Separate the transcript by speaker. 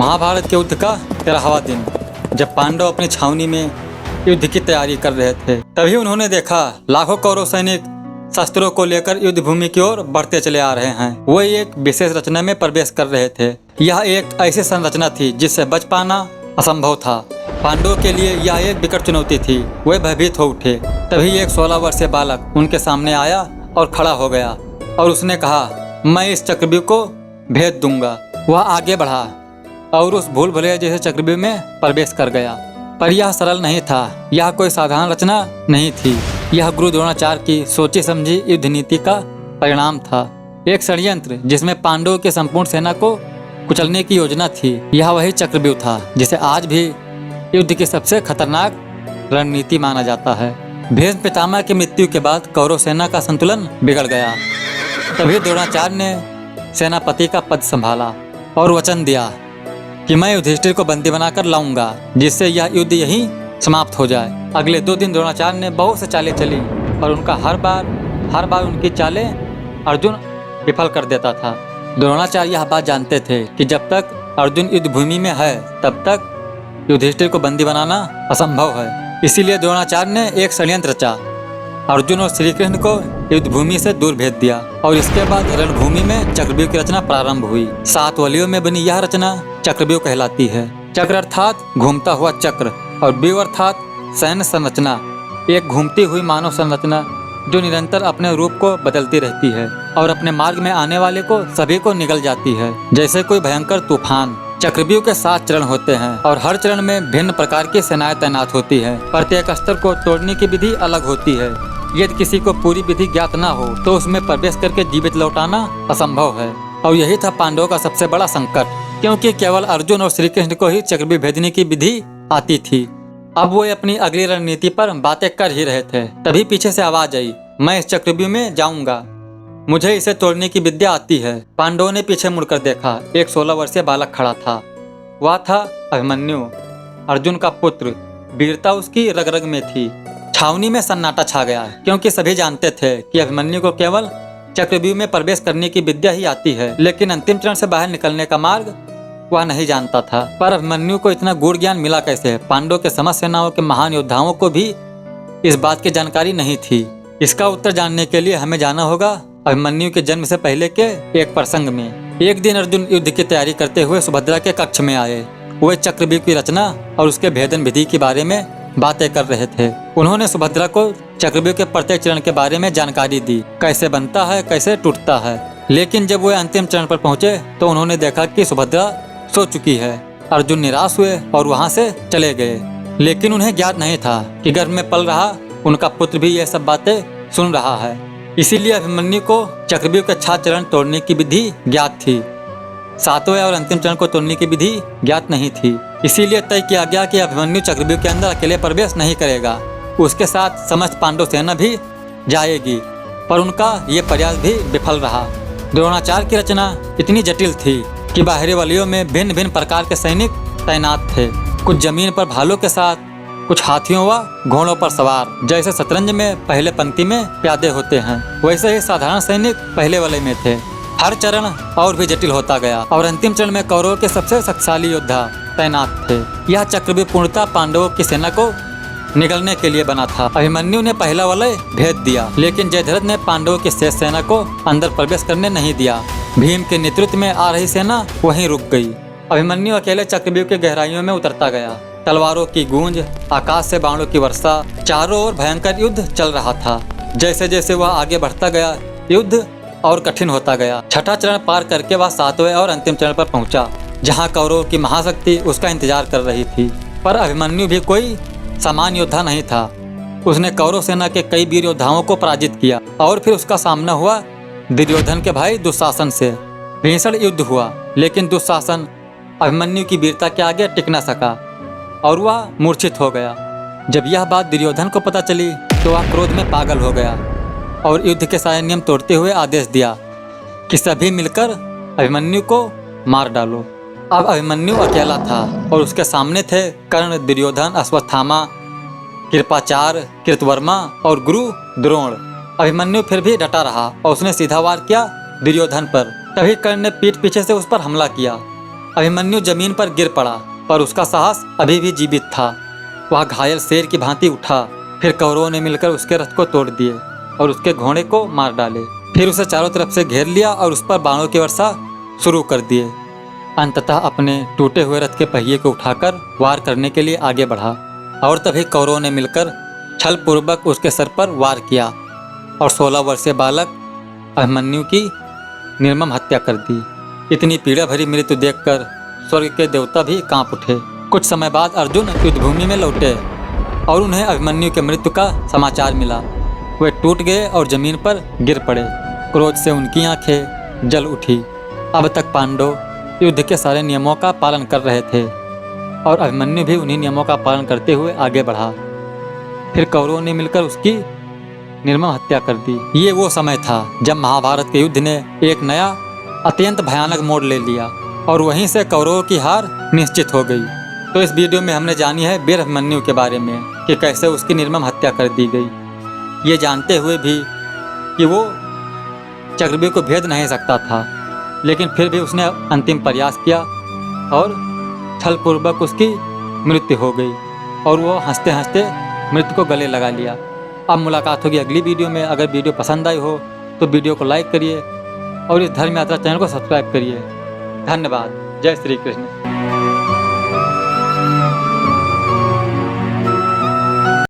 Speaker 1: महाभारत के युद्ध का 13वां दिन। जब पांडव अपनी छावनी में युद्ध की तैयारी कर रहे थे, तभी उन्होंने देखा लाखों कौरव सैनिक शस्त्रों को लेकर युद्ध भूमि की ओर बढ़ते चले आ रहे हैं। वो एक विशेष रचना में प्रवेश कर रहे थे। यह एक ऐसी संरचना थी जिससे बच पाना असंभव था। पांडवों के लिए यह एक विकट चुनौती थी। वे भयभीत हो उठे। तभी एक 16 वर्षीय बालक उनके सामने आया और खड़ा हो गया और उसने कहा, मैं इस चक्रव्यूह को भेद दूंगा। वह आगे बढ़ा और उस भूल भुलैया जैसे चक्रव्यूह में प्रवेश कर गया। पर यह सरल नहीं था। यह कोई साधारण रचना नहीं थी। यह गुरु द्रोणाचार्य की सोची समझी युद्ध नीति का परिणाम था। एक षड्यंत्र जिसमें पांडवों की संपूर्ण सेना को कुचलने की योजना थी। यह वही चक्रव्यूह था जिसे आज भी युद्ध की सबसे खतरनाक रणनीति माना जाता है। भीष्म पितामह की मृत्यु के बाद कौरव सेना का संतुलन बिगड़ गया। तभी द्रोणाचार्य ने सेनापति का पद संभाला और वचन दिया कि मैं युधिष्ठिर को बंदी बनाकर लाऊंगा, जिससे यह युद्ध यहीं समाप्त हो जाए। अगले 2 दिन द्रोणाचार्य ने बहुत से चालें चली और उनका हर बार उनकी चालें अर्जुन विफल कर देता था। द्रोणाचार्य यह बात जानते थे कि जब तक अर्जुन युद्ध भूमि में है तब तक युधिष्ठिर को बंदी बनाना असंभव है। इसीलिए द्रोणाचार्य ने एक षड्यंत्र रचा। अर्जुन और श्री कृष्ण को युद्ध भूमि से दूर भेज दिया और इसके बाद रणभूमि में चक्रव्यूह की रचना प्रारंभ हुई। 7 वलियों में बनी यह रचना चक्रव्यूह कहलाती है। चक्र अर्थात घूमता हुआ चक्र और व्यूह अर्थात सैन्य संरचना, एक घूमती हुई मानव संरचना जो निरंतर अपने रूप को बदलती रहती है और अपने मार्ग में आने वाले को सभी को निगल जाती है, जैसे कोई भयंकर तूफान। चक्रव्यूह के 7 चरण होते हैं और हर चरण में भिन्न प्रकार की सेनाएं तैनात होती है। प्रत्येक स्तर को तोड़ने की विधि अलग होती है। यदि किसी को पूरी विधि ज्ञात न हो तो उसमें प्रवेश करके जीवित लौटाना असंभव है। और यही था पांडवों का सबसे बड़ा संकट, क्योंकि केवल अर्जुन और श्री कृष्ण को ही चक्रव्यूह भेदने की विधि आती थी। अब वो अपनी अगली रणनीति पर बातें कर ही रहे थे, तभी पीछे से आवाज आई, मैं इस चक्रव्यूह में जाऊंगा, मुझे इसे तोड़ने की विद्या आती है। पांडवों ने पीछे मुड़कर देखा। एक 16 वर्षीय बालक खड़ा था। वह था अभिमन्यु, अर्जुन का पुत्र। वीरता उसकी रग रग में थी। छावनी में सन्नाटा छा गया, क्योंकि सभी जानते थे कि अभिमन्यु को केवल चक्रव्यूह में प्रवेश करने की विद्या ही आती है, लेकिन अंतिम चरण से बाहर निकलने का मार्ग वह नहीं जानता था। पर अभिमन्यु को इतना गूढ़ ज्ञान मिला कैसे? पांडवों के समस्त सेनाओं के महान योद्धाओं को भी इस बात की जानकारी नहीं थी। इसका उत्तर जानने के लिए हमें जाना होगा अभिमन्यु के जन्म से पहले के एक प्रसंग में। एक दिन अर्जुन युद्ध की तैयारी करते हुए सुभद्रा के कक्ष में आए। वे चक्रव्यूह की रचना और उसके भेदन विधि के बारे में बातें कर रहे थे। उन्होंने सुभद्रा को चक्रव्यूह के प्रत्येक चरण के बारे में जानकारी दी, कैसे बनता है, कैसे टूटता है। लेकिन जब वे अंतिम चरण पर पहुंचे तो उन्होंने देखा कि सुभद्रा सो चुकी है। अर्जुन निराश हुए और वहां से चले गए। लेकिन उन्हें ज्ञात नहीं था कि गर्भ में पल रहा उनका पुत्र भी ये सब बातें सुन रहा है। इसीलिए अभिमन्यु को चक्रव्यूह के 7 चरण तोड़ने की विधि ज्ञात थी, 7वें और अंतिम चरण को तोड़ने की विधि ज्ञात नहीं थी। इसीलिए तय किया गया कि अभिमन्यु चक्रव्यूह के अंदर अकेले प्रवेश नहीं करेगा, उसके साथ समस्त पांडव सेना भी जाएगी। पर उनका ये प्रयास भी विफल रहा। द्रोणाचार्य की रचना इतनी जटिल थी कि बाहरी वलियों में भिन्न भिन्न प्रकार के सैनिक तैनात थे। कुछ जमीन पर भालों के साथ, कुछ हाथियों व घोड़ों पर सवार। जैसे शतरंज में पहले पंक्ति में प्यादे होते हैं, वैसे ही साधारण सैनिक पहले वलय में थे। हर चरण और भी जटिल होता गया और अंतिम चरण में कौरवों के सबसे शक्तिशाली योद्धा तैनात थे। यह चक्रव्यूह पूर्णतः पांडवों की सेना को निगलने के लिए बना था। अभिमन्यु ने पहला वलय भेद दिया, लेकिन जयद्रथ ने पांडवों की शेष सेना को अंदर प्रवेश करने नहीं दिया। भीम के नेतृत्व में आ रही सेना वहीं रुक गई। अभिमन्यु अकेले चक्रव्यूह की गहराइयों में उतरता गया। तलवारों की गूंज, आकाश से बाणों की वर्षा, चारों ओर भयंकर युद्ध चल रहा था। जैसे जैसे वह आगे बढ़ता गया, युद्ध और कठिन होता गया। 6ठा चरण पार करके वह 7वें और अंतिम चरण पर पहुंचा, जहां कौरवों की महाशक्ति उसका इंतजार कर रही थी। पर अभिमन्यु भी कोई सामान्य योद्धा नहीं था। उसने कौरव सेना के कई वीर योद्धाओं को पराजित किया और फिर उसका सामना हुआ दुर्योधन के भाई दुशासन से। भीषण युद्ध हुआ, लेकिन दुशासन अभिमन्यु की वीरता के आगे टिक न सका और वह मूर्छित हो गया। जब यह बात दुर्योधन को पता चली तो वह क्रोध में पागल हो गया और युद्ध के सारे नियम तोड़ते हुए आदेश दिया कि सभी मिलकर अभिमन्यु को मार डालो। अब अभिमन्यु अकेला था और उसके सामने थे कर्ण, दुर्योधन, अश्वत्थामा, कृपाचार्य, कृतवर्मा और गुरु द्रोण। अभिमन्यु फिर भी डटा रहा और उसने सीधा वार किया दुर्योधन पर। तभी कर्ण ने पीठ पीछे से उस पर हमला किया अभिमन्यु जमीन पर गिर पड़ा, पर उसका साहस अभी भी जीवित था। वह घायल शेर की भांति उठा। फिर कौरवों ने मिलकर उसके रथ को तोड़ दिए और उसके घोड़े को मार डाले। फिर उसे चारों तरफ से घेर लिया और उस पर बाणों की वर्षा शुरू कर दिए। अंततः अपने टूटे हुए रथ के पहिए को उठाकर वार करने के लिए आगे बढ़ा और तभी कौरवों ने मिलकर छल पूर्वक उसके सर पर वार किया और 16 वर्षीय बालक अभिमन्यु की निर्मम हत्या कर दी। इतनी पीड़ा भरी मृत्यु देखकर स्वर्ग के देवता भी कांप उठे। कुछ समय बाद अर्जुन युद्धभूमि में लौटे और उन्हें अभिमन्यु के मृत्यु का समाचार मिला। वे टूट गए और जमीन पर गिर पड़े। क्रोध से उनकी आंखें जल उठी। अब तक पांडव युद्ध के सारे नियमों का पालन कर रहे थे और अभिमन्यु भी उन्हीं नियमों का पालन करते हुए आगे बढ़ा। फिर कौरवों ने मिलकर उसकी निर्मम हत्या कर दी। ये वो समय था जब महाभारत के युद्ध ने एक नया अत्यंत भयानक मोड़ ले लिया और वहीं से कौरवों की हार निश्चित हो गई। तो इस वीडियो में हमने जानी है वीर अभिमन्यु के बारे में कि कैसे उसकी निर्मम हत्या कर दी गई, ये जानते हुए भी कि वो चक्रव्यूह को भेद नहीं सकता था, लेकिन फिर भी उसने अंतिम प्रयास किया और छलपूर्वक उसकी मृत्यु हो गई और वो हंसते हंसते मृत्यु को गले लगा लिया। अब मुलाकात होगी अगली वीडियो में। अगर वीडियो पसंद आई हो तो वीडियो को लाइक करिए और इस धर्म यात्रा चैनल को सब्सक्राइब करिए। धन्यवाद। जय श्री कृष्ण।